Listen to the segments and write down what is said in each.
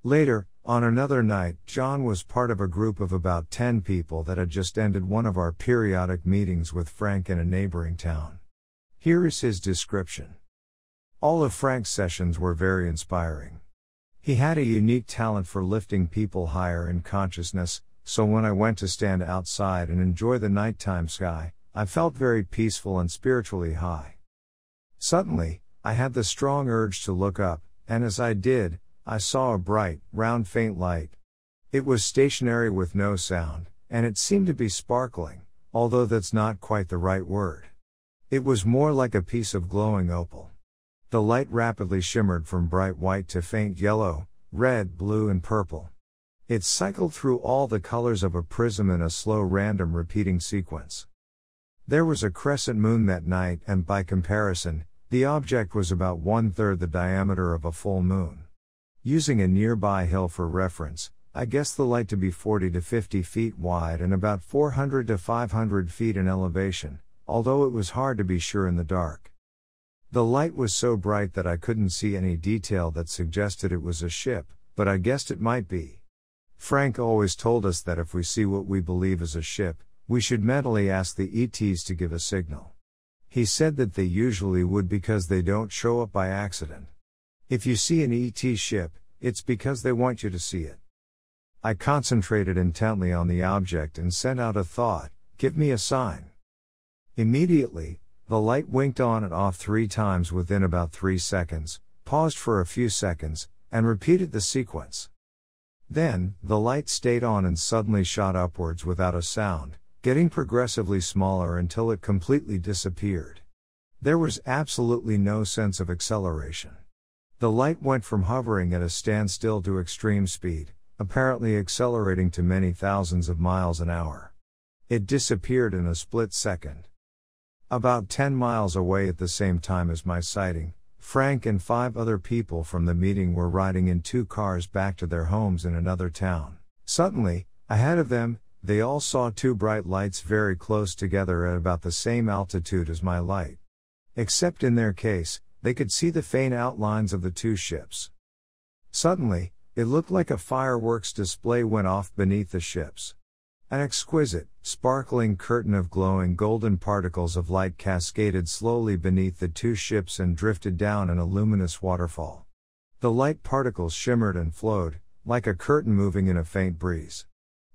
Later, on another night, John was part of a group of about 10 people that had just ended one of our periodic meetings with Frank in a neighboring town. Here is his description. All of Frank's sessions were very inspiring. He had a unique talent for lifting people higher in consciousness, so when I went to stand outside and enjoy the nighttime sky, I felt very peaceful and spiritually high. Suddenly, I had the strong urge to look up, and as I did, I saw a bright, round faint light. It was stationary with no sound, and it seemed to be sparkling, although that's not quite the right word. It was more like a piece of glowing opal. The light rapidly shimmered from bright white to faint yellow, red, blue and purple. It cycled through all the colors of a prism in a slow random repeating sequence. There was a crescent moon that night and by comparison, the object was about 1/3 the diameter of a full moon. Using a nearby hill for reference, I guessed the light to be 40 to 50 feet wide and about 400 to 500 feet in elevation, although it was hard to be sure in the dark. The light was so bright that I couldn't see any detail that suggested it was a ship, but I guessed it might be. Frank always told us that if we see what we believe is a ship, we should mentally ask the ETs to give a signal. He said that they usually would because they don't show up by accident. If you see an ET ship, it's because they want you to see it. I concentrated intently on the object and sent out a thought, "Give me a sign." Immediately, the light winked on and off 3 times within about 3 seconds, paused for a few seconds, and repeated the sequence. Then, the light stayed on and suddenly shot upwards without a sound, getting progressively smaller until it completely disappeared. There was absolutely no sense of acceleration. The light went from hovering at a standstill to extreme speed, apparently accelerating to many thousands of miles an hour. It disappeared in a split second. About 10 miles away at the same time as my sighting, Frank and 5 other people from the meeting were riding in 2 cars back to their homes in another town. Suddenly, ahead of them, they all saw 2 bright lights very close together at about the same altitude as my light. Except in their case, they could see the faint outlines of the 2 ships. Suddenly, it looked like a fireworks display went off beneath the ships. An exquisite, sparkling curtain of glowing golden particles of light cascaded slowly beneath the 2 ships and drifted down in a luminous waterfall. The light particles shimmered and flowed, like a curtain moving in a faint breeze.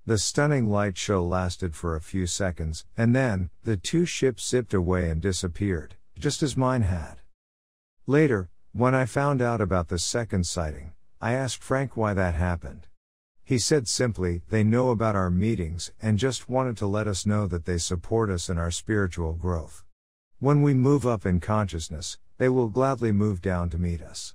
The stunning light show lasted for a few seconds, and then, the 2 ships zipped away and disappeared, just as mine had. Later, when I found out about the second sighting, I asked Frank why that happened. He said simply, they know about our meetings and just wanted to let us know that they support us in our spiritual growth. When we move up in consciousness, they will gladly move down to meet us.